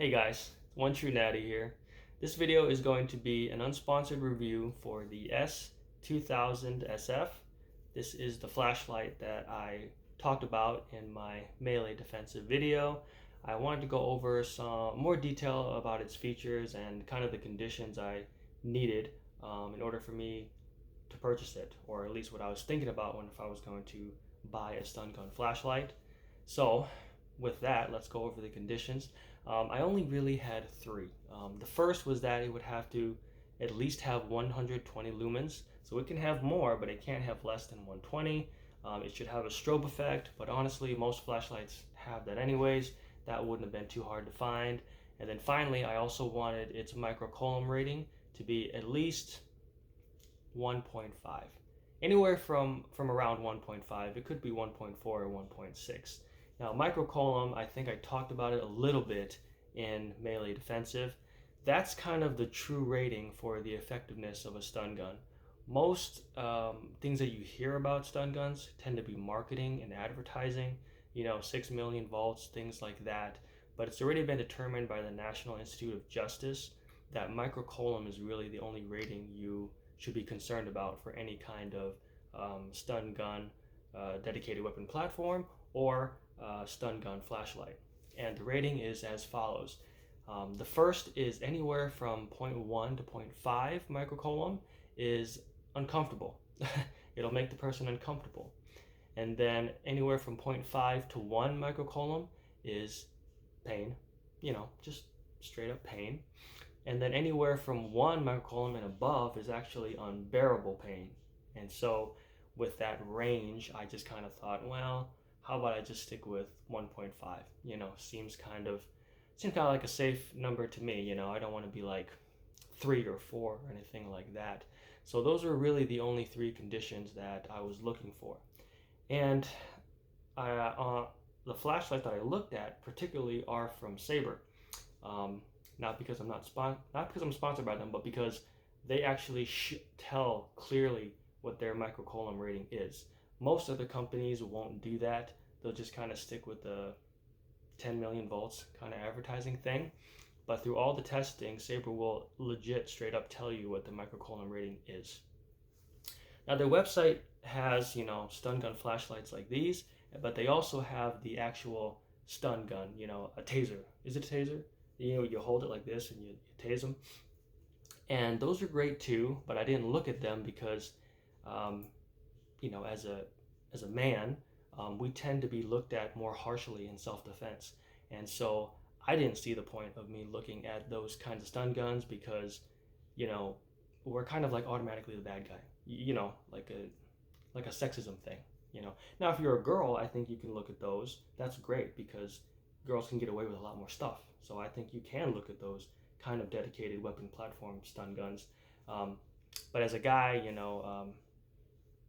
Hey guys, One True Natty here. This video is going to be an unsponsored review for the S-2000SF. This is the flashlight that I talked about in my melee defensive video. I wanted to go over some more detail about its features and kind of the conditions I needed in order for me to purchase it, or at least what I was thinking about if I was going to buy a stun gun flashlight. So with that, let's go over the conditions. I only really had three. The first was that it would have to at least have 120 lumens. So it can have more, but it can't have less than 120. It should have a strobe effect, but honestly, most flashlights have that anyways. That wouldn't have been too hard to find. And then finally, I also wanted its MicroColumn rating to be at least 1.5. Anywhere from around 1.5. It could be 1.4 or 1.6. Now, MicroColumn, I think I talked about it a little bit in Melee Defensive. That's kind of the true rating for the effectiveness of a stun gun. Most things that you hear about stun guns tend to be marketing and advertising, 6 million volts, things like that. But it's already been determined by the National Institute of Justice that MicroColumn is really the only rating you should be concerned about for any kind of stun gun dedicated weapon platform or stun gun flashlight. And the rating is as follows. The first is anywhere from 0.1 to 0.5 microcolumn is uncomfortable. It'll make the person uncomfortable. And then anywhere from 0.5 to 1 microcolumn is pain, just straight up pain. And then anywhere from 1 microcolumn and above is actually unbearable pain. And so with that range, I just kind of thought, well, how about I just stick with 1.5? Seems kind of like a safe number to me. I don't want to be like 3 or 4 or anything like that. So those are really the only three conditions that I was looking for. And the flashlights that I looked at particularly are from SABRE. Not because I'm sponsored by them, but because they actually tell clearly what their microcolumn rating is. Most other companies won't do that. They'll just kind of stick with the 10 million volts kind of advertising thing. But through all the testing, SABRE will legit straight up tell you what the microcolumn rating is. Now their website has, stun gun flashlights like these, but they also have the actual stun gun, a taser. Is it a taser? You hold it like this and you tase them. And those are great too, but I didn't look at them because as a man, we tend to be looked at more harshly in self-defense. And so I didn't see the point of me looking at those kinds of stun guns because, we're kind of like automatically the bad guy, like a sexism thing, Now, if you're a girl, I think you can look at those. That's great because girls can get away with a lot more stuff. So I think you can look at those kind of dedicated weapon platform stun guns. But as a guy,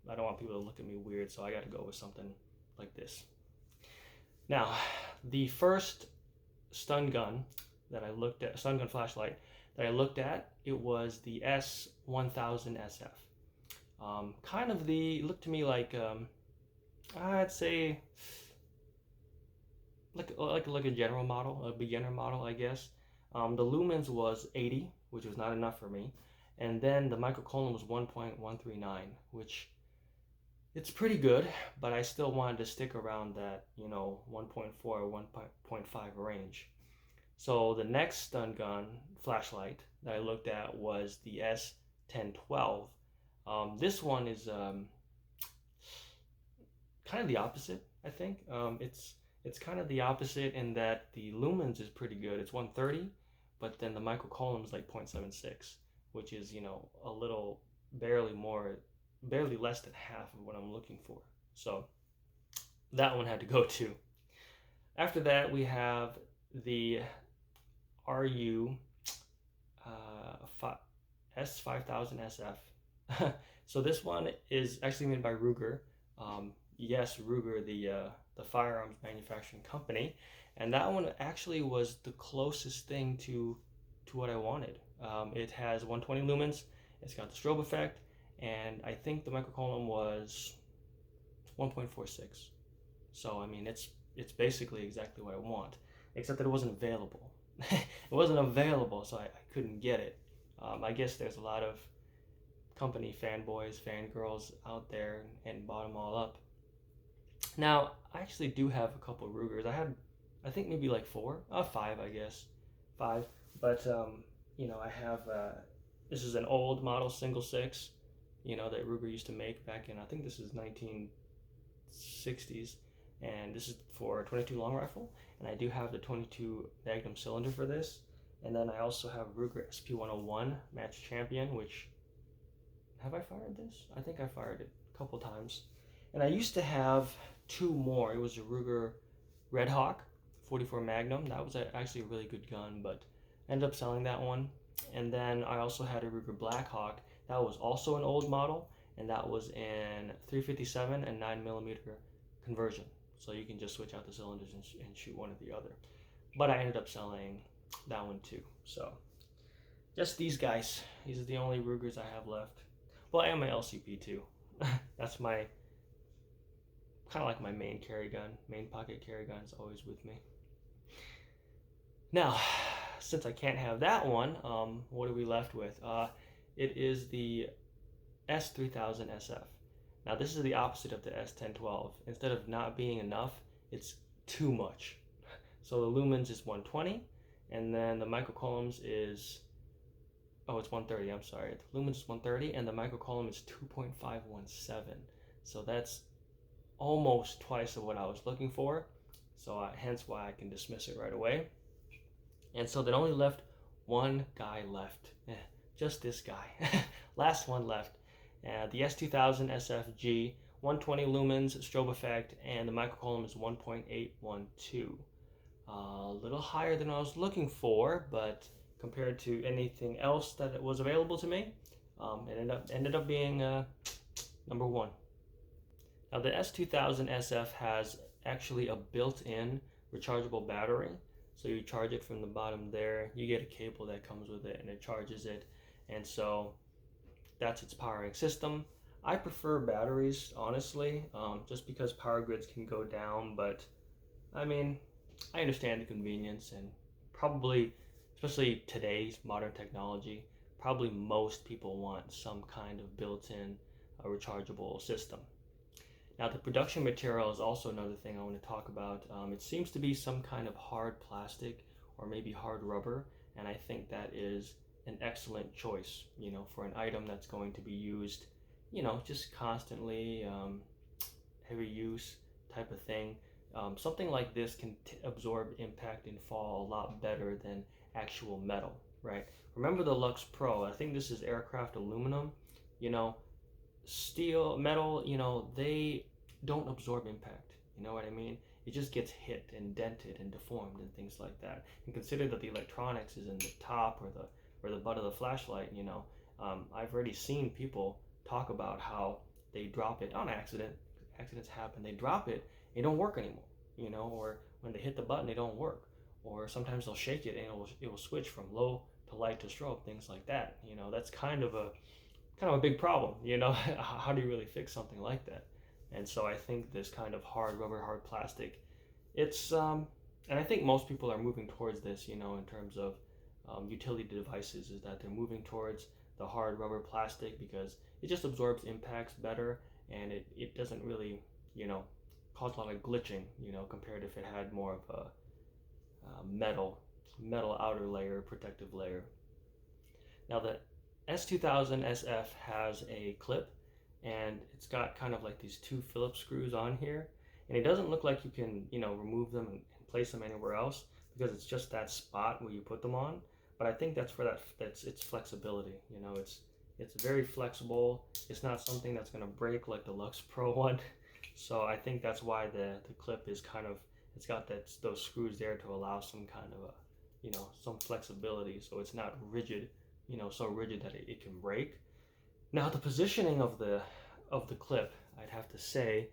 I don't want people to look at me weird, so I got to go with something like this. Now, the first stun gun that I looked at, stun gun flashlight that I looked at, it was the S-2000SF. Looked to me like, I'd say, like a general model, a beginner model, I guess. The lumens was 80, which was not enough for me. And then the microcolumn was 1.139, which it's pretty good, but I still wanted to stick around that, 1.4 or 1.5 range. So the next stun gun flashlight that I looked at was the S-1012. This one is kind of the opposite, I think. It's kind of the opposite in that the lumens is pretty good. It's 130, but then the microcolumn is like 0.76, which is, a little barely less than half of what I'm looking for. So that one had to go too. After that, we have the RU S-2000SF. So this one is actually made by Ruger. Yes, Ruger, the firearms manufacturing company, and that one actually was the closest thing to what I wanted. It has 120 lumens. It's got the strobe effect. And I think the microcolumn was 1.46. So I mean, it's basically exactly what I want, except that it wasn't available. it wasn't available, so I couldn't get it. I guess there's a lot of company fanboys, fangirls out there and bought them all up. Now, I actually do have a couple Rugers. I think maybe like five, I guess, five. But I have this is an old model single six, that Ruger used to make back in, I think this is 1960s, and this is for a 22 long rifle. And I do have the 22 Magnum cylinder for this. And then I also have Ruger SP101 Match Champion, which, have I fired this? I think I fired it a couple times. And I used to have two more. It was a Ruger Red Hawk 44 Magnum. That was actually a really good gun, but I ended up selling that one. And then I also had a Ruger Black Hawk. That was also an old model, and that was in 357 and 9mm conversion. So you can just switch out the cylinders and shoot one or the other. But I ended up selling that one too. So just these guys. These are the only Rugers I have left. Well, I am my LCP too. That's my kind of like my main carry gun. Main pocket carry gun is always with me. Now, since I can't have that one, what are we left with? It is the S-2000SF. Now, this is the opposite of the S-1012. Instead of not being enough, it's too much. So the lumens is 120, and then the microcolumns is, it's 130, I'm sorry. The lumens is 130, and the microcolumn is 2.517. So that's almost twice of what I was looking for. So hence why I can dismiss it right away. And so that only left one guy left. Just this guy. Last one left. The S-2000SF 120 lumens, strobe effect, and the microcolumn is 1.812. A little higher than I was looking for, but compared to anything else that was available to me, it ended up being number one. Now the S-2000SF has actually a built-in rechargeable battery. So you charge it from the bottom there, you get a cable that comes with it and it charges it. And so that's its powering system. I prefer batteries, honestly, just because power grids can go down, but I mean, I understand the convenience, and probably, especially today's modern technology, probably most people want some kind of built-in rechargeable system. Now the production material is also another thing I want to talk about. It seems to be some kind of hard plastic or maybe hard rubber, and I think that is an excellent choice, for an item that's going to be used, just constantly, heavy use type of thing. Something like this can absorb impact and fall a lot better than actual metal, right? Remember the Lux Pro, I think this is aircraft aluminum, steel, metal, they don't absorb impact. You know what I mean? It just gets hit and dented and deformed and things like that. And consider that the electronics is in the top or the butt of the flashlight. I've already seen people talk about how they drop it on accident. Accidents happen. They drop it, it don't work anymore. Or when they hit the button, it don't work. Or sometimes they'll shake it and it will switch from low to light to strobe, things like that. That's kind of a big problem. How do you really fix something like that? And so I think this kind of hard rubber, hard plastic, it's and I think most people are moving towards this, in terms of utility devices, is that they're moving towards the hard rubber plastic because it just absorbs impacts better, and it doesn't really, cause a lot of glitching, compared if it had more of a metal outer layer, protective layer. Now the S-2000SF has a clip, and it's got kind of like these two Phillips screws on here, and it doesn't look like you can remove them and place them anywhere else because it's just that spot where you put them on. But I think that's for that's its flexibility. It's very flexible. It's not something that's going to break like the Lux Pro one. So I think that's why the clip is it's got those screws there to allow some kind of some flexibility, so it's not rigid, so rigid that it can break. Now the positioning of the clip, I'd have to say,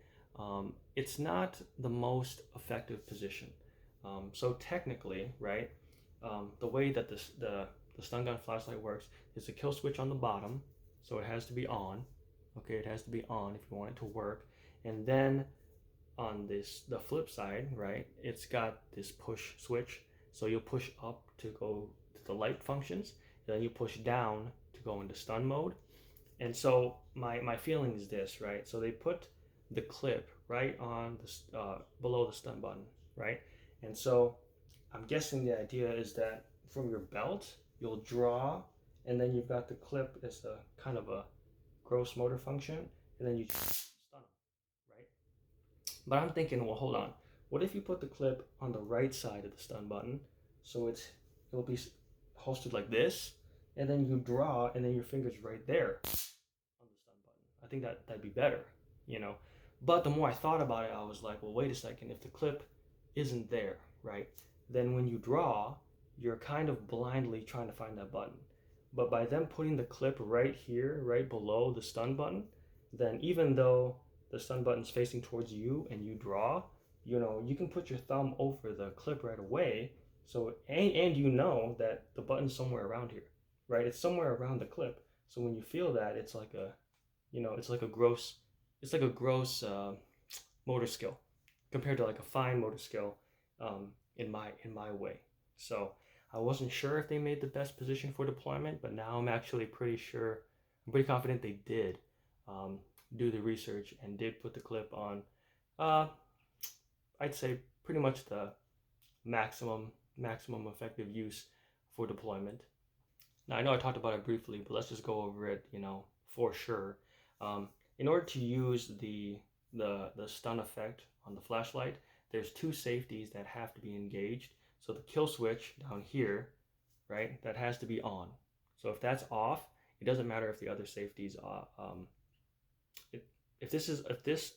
it's not the most effective position. So technically, right, the way that the stun gun flashlight works is a kill switch on the bottom, so it has to be on. Okay, it has to be on if you want it to work. And then on the flip side, right, it's got this push switch So you'll push up to go to the light functions, and then you push down to go into stun mode. And so my feeling is this, right? So they put the clip right on the below the stun button, right? And so I'm guessing the idea is that from your belt you'll draw, and then you've got the clip as a kind of a gross motor function, and then you stun them, right? But I'm thinking, well, hold on. What if you put the clip on the right side of the stun button, so it'll be hosted like this, and then you draw, and then your finger's right there on the stun button. I think that'd be better, you know. But the more I thought about it, I was like, well, wait a second. If the clip isn't there, right, then when you draw, you're kind of blindly trying to find that button. But by them putting the clip right here, right below the stun button, then even though the stun button's facing towards you and you draw, you know, you can put your thumb over the clip right away. So, and you know that the button's somewhere around here, right? It's somewhere around the clip. So when you feel that, it's like a, you know, it's like a gross motor skill compared to like a fine motor skill, in my way. So I wasn't sure if they made the best position for deployment, but now I'm actually pretty sure, I'm pretty confident they did do the research and did put the clip on, I'd say pretty much the maximum effective use for deployment. Now I know I talked about it briefly, but let's just go over it, you know, for sure. In order to use the stun effect on the flashlight, there's two safeties that have to be engaged. So the kill switch down here, right, that has to be on. So if that's off, it doesn't matter if the other safeties are. If this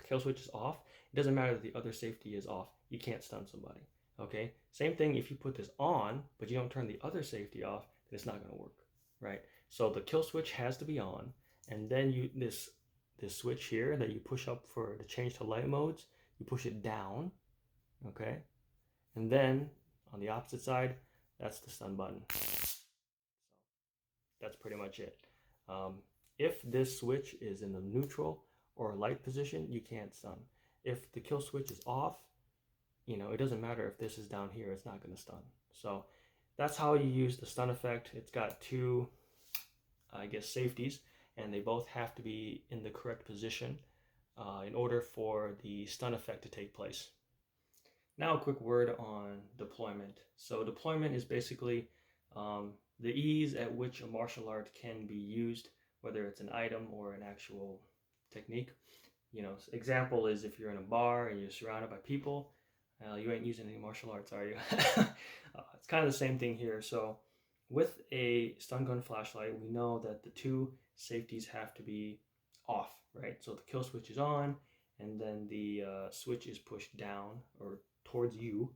kill switch is off, it doesn't matter that the other safety is off. You can't stun somebody. Okay. Same thing if you put this on, but you don't turn the other safety off, then it's not going to work, right? So the kill switch has to be on, and then this switch here that you push up for to change to light modes, you push it down, okay, and then on the opposite side, that's the stun button. So that's pretty much it. If this switch is in the neutral or light position, you can't stun. If the kill switch is off, you know, it doesn't matter if this is down here, it's not going to stun. So that's how you use the stun effect. It's got two, I guess, safeties, and they both have to be in the correct position in order for the stun effect to take place. Now a quick word on deployment. So deployment is basically the ease at which a martial art can be used, whether it's an item or an actual technique. You know, example is if you're in a bar and you're surrounded by people, you ain't using any martial arts, are you? It's kind of the same thing here. So with a stun gun flashlight, we know that the two safeties have to be off, right? So the kill switch is on, and then the switch is pushed down or towards you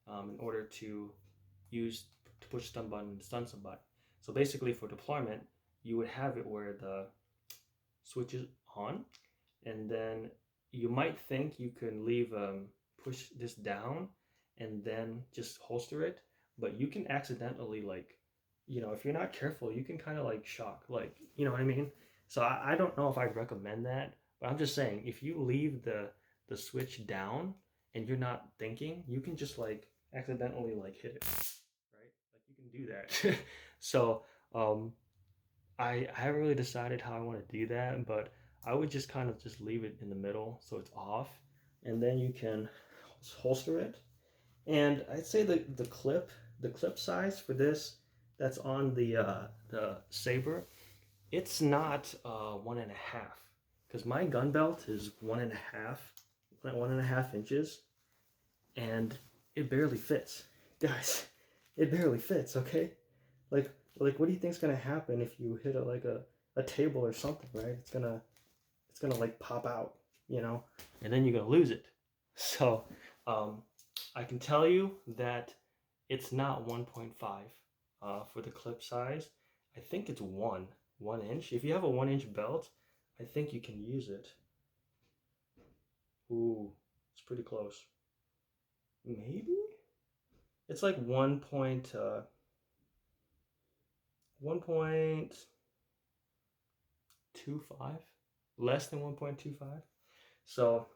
in order to push stun button and stun somebody. So basically for deployment, you would have it where the switch is on, and then you might think you can leave push this down and then just holster it, but you can accidentally, like, you know, if you're not careful, you can kind of like shock, like, you know what I mean? So I don't know if I'd recommend that, but I'm just saying, if you leave the switch down and you're not thinking, you can just like accidentally like hit it, right? Like you can do that. So I haven't really decided how I want to do that, but I would just kind of just leave it in the middle so it's off, and then you can holster it. And I'd say the clip size for this that's on the SABRE, it's not 1.5, because my gun belt is 1.5 inches, and it barely fits, guys. It barely fits. Okay, like what do you think's gonna happen if you hit a table or something, right? It's gonna like pop out, you know, and then you're gonna lose it. So I can tell you that it's not 1.5 for the clip size. I think it's 1 inch. If you have a 1-inch belt, I think you can use it. Ooh, it's pretty close. Maybe it's like 1.25, less than 1.25. So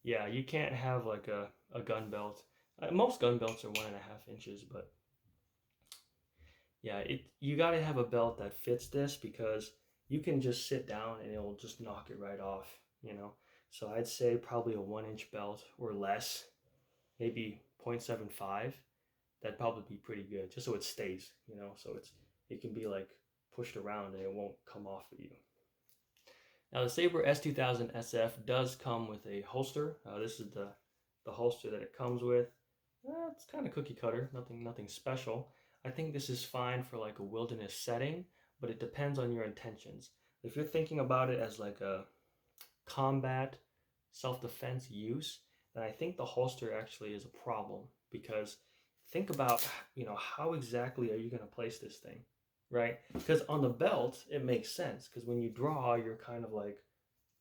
yeah, you can't have like a gun belt Most gun belts are 1.5 inches, but yeah, you got to have a belt that fits this because you can just sit down and it'll just knock it right off, you know. So I'd say probably a 1 inch belt or less, maybe 0.75. That'd probably be pretty good, just so it stays, you know. So it can be like pushed around and it won't come off of you. Now the SABRE S-2000SF does come with a holster. This is the holster that it comes with. It's kind of cookie cutter, nothing special. I think this is fine for like a wilderness setting, but it depends on your intentions. If you're thinking about it as like a combat self-defense use, then I think the holster actually is a problem because think about, you know, how exactly are you going to place this thing, right? Because on the belt, it makes sense because when you draw, you're kind of like,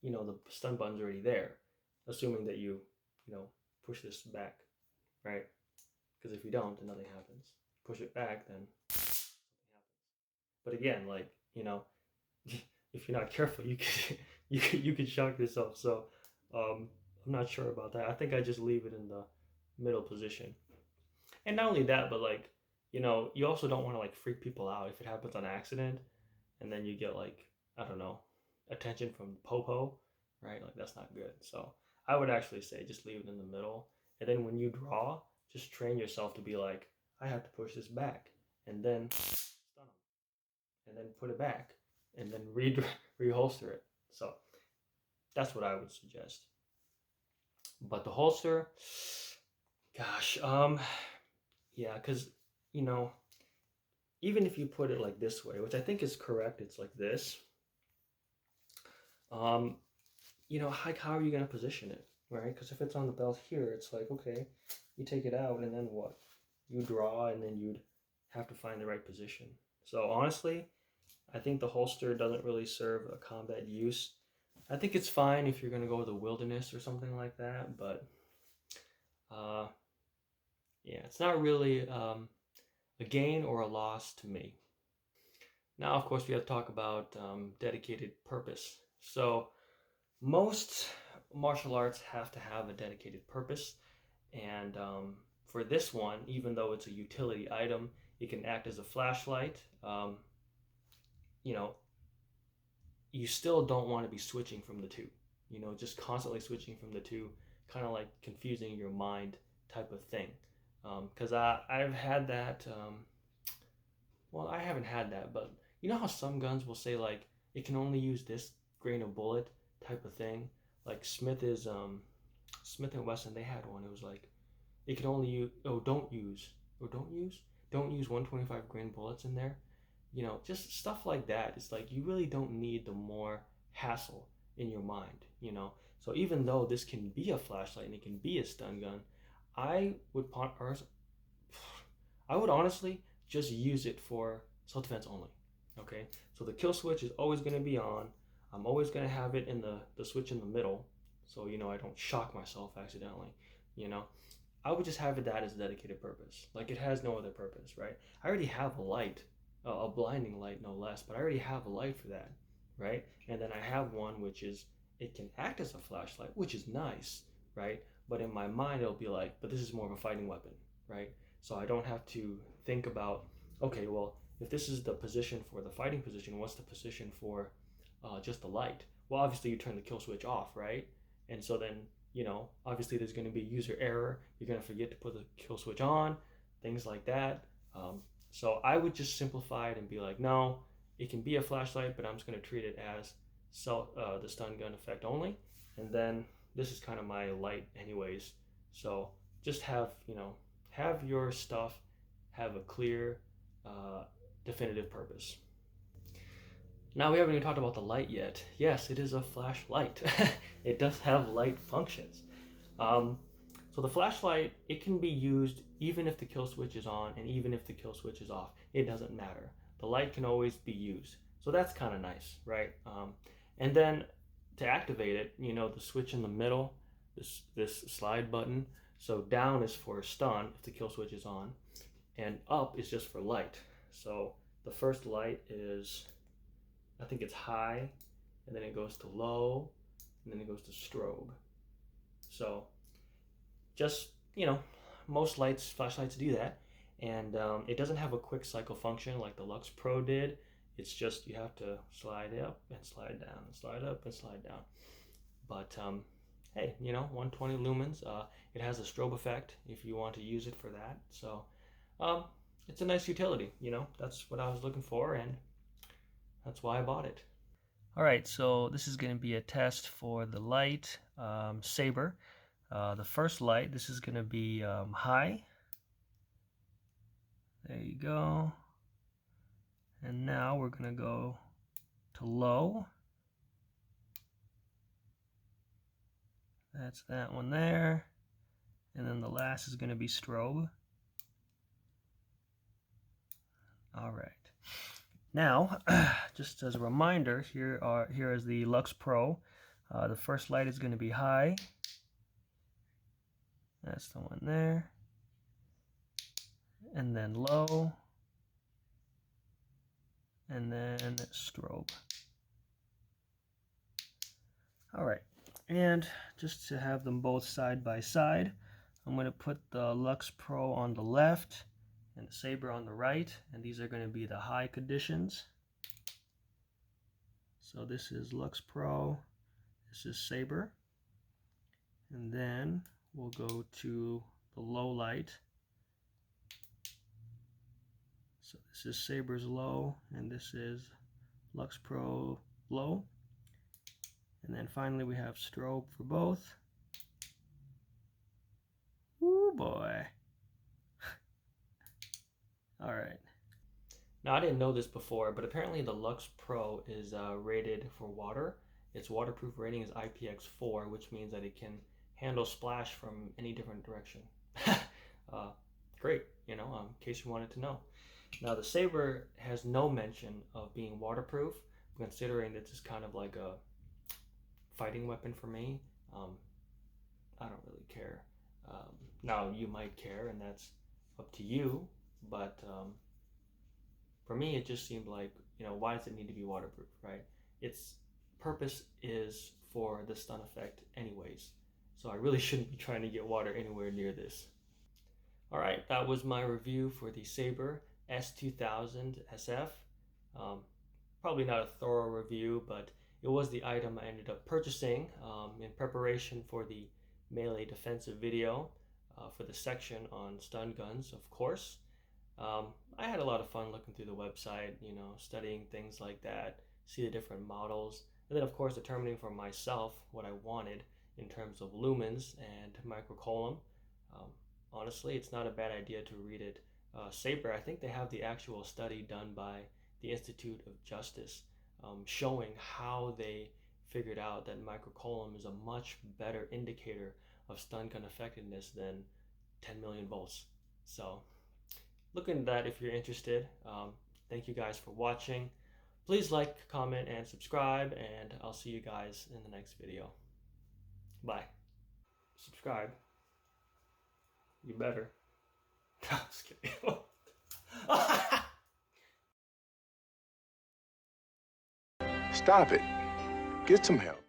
you know, the stun button's already there, assuming that you know, push this back, right? Because if you don't, then nothing happens. Push it back, then something happens. But again, like, you know, if you're not careful, you could shock yourself. So I'm not sure about that. I think I just leave it in the middle position. And not only that, but like, you know, you also don't want to like freak people out if it happens on accident, and then you get like, I don't know, attention from the popo, right? Like that's not good. So I would actually say just leave it in the middle, and then when you draw, just train yourself to be like, I have to push this back, and then stun them, and then put it back, and then reholster it. So that's what I would suggest. But the holster, gosh, yeah, because you know, even if you put it like this way, which I think is correct, it's like this. You know, how are you gonna position it, right? Because if it's on the belt here, it's like, okay, you take it out and then what? You draw and then you'd have to find the right position. So honestly, I think the holster doesn't really serve a combat use. I think it's fine if you're gonna go to the wilderness or something like that, but yeah, it's not really a gain or a loss to me. Now, of course, we have to talk about dedicated purpose. So most martial arts have to have a dedicated purpose, and for this one, even though it's a utility item, it can act as a flashlight. You know, you still don't want to be switching from the two. You know, just constantly switching from the two, kind of like confusing your mind type of thing. Because I've had that. Well, I haven't had that, but you know how some guns will say like it can only use this grain of bullet type of thing. Like Smith and Wesson, they had one. It was like it can only use don't use 125 grain bullets in there. You know, just stuff like that. It's like you really don't need the more hassle in your mind. You know, so even though this can be a flashlight and it can be a stun gun, I would I would honestly just use it for self-defense only. Okay, so the kill switch is always going to be on. I'm always going to have it in the switch in the middle, so you know I don't shock myself accidentally. You know, I would just have that as a dedicated purpose. Like it has no other purpose, right? I already have a light, a blinding light no less, but I already have a light for that, right? And then I have one which is it can act as a flashlight, which is nice, right? But in my mind it'll be like, but this is more of a fighting weapon, right? So I don't have to think about, okay, well, if this is the position for the fighting position, what's the position for just the light? Well, obviously you turn the kill switch off, right? And so then, you know, obviously there's going to be user error. You're going to forget to put the kill switch on, things like that. So I would just simplify it and be like, no, it can be a flashlight, but I'm just going to treat it as the stun gun effect only. And then this is kind of my light anyways. So just have, you know, have your stuff have a clear, definitive purpose. Now we haven't even talked about the light yet. Yes, it is a flashlight. It does have light functions. Um, so the flashlight, it can be used even if the kill switch is on and even if the kill switch is off. It doesn't matter. The light can always be used. So that's kind of nice, right? And then to activate it, you know, the switch in the middle, this slide button. So down is for stun if the kill switch is on, and up is just for light. So the first light is, I think it's high, and then it goes to low, and then it goes to strobe. So just, you know, most flashlights do that, and it doesn't have a quick cycle function like the Lux Pro did. It's just you have to slide up and slide down, slide up and slide down. But hey, 120 lumens. It has a strobe effect if you want to use it for that. So it's a nice utility. That's what I was looking for, and that's why I bought it. All right, so this is going to be a test for the light SABRE. The first light, this is going to be high. There you go. And now we're going to go to low. That's that one there. And then the last is going to be strobe. All right. Now, just as a reminder, here is the Lux Pro. The first light is going to be high. That's the one there. And then low. And then strobe. All right. And just to have them both side by side, I'm going to put the Lux Pro on the left and the SABRE on the right, and these are going to be the high conditions. So this is Lux Pro, this is SABRE, and then we'll go to the low light. So this is SABRE's low, and this is Lux Pro low. And then finally we have strobe for both. Ooh boy. All right. Now I didn't know this before, but apparently the Lux Pro is rated for water. Its waterproof rating is IPX4, which means that it can handle splash from any different direction. Great, in case you wanted to know. Now the SABRE has no mention of being waterproof, considering that this is kind of like a fighting weapon for me. I don't really care. Now you might care, and that's up to you, but for me it just seemed like, why does it need to be waterproof, right? Its purpose is for the stun effect anyways, so I really shouldn't be trying to get water anywhere near this. All right, that was my review for the SABRE S-2000SF. Probably not a thorough review, but it was the item I ended up purchasing in preparation for the melee defensive video for the section on stun guns, of course. I had a lot of fun looking through the website, studying things like that, see the different models, and then of course determining for myself what I wanted in terms of lumens and microcolumn. Honestly, it's not a bad idea to read it. SABRE, I think they have the actual study done by the Institute of Justice showing how they figured out that microcolumn is a much better indicator of stun gun effectiveness than 10 million volts. So look into that if you're interested. Thank you guys for watching. Please like, comment, and subscribe, and I'll see you guys in the next video. Bye. Subscribe. You better. Just kidding. Stop it. Get some help.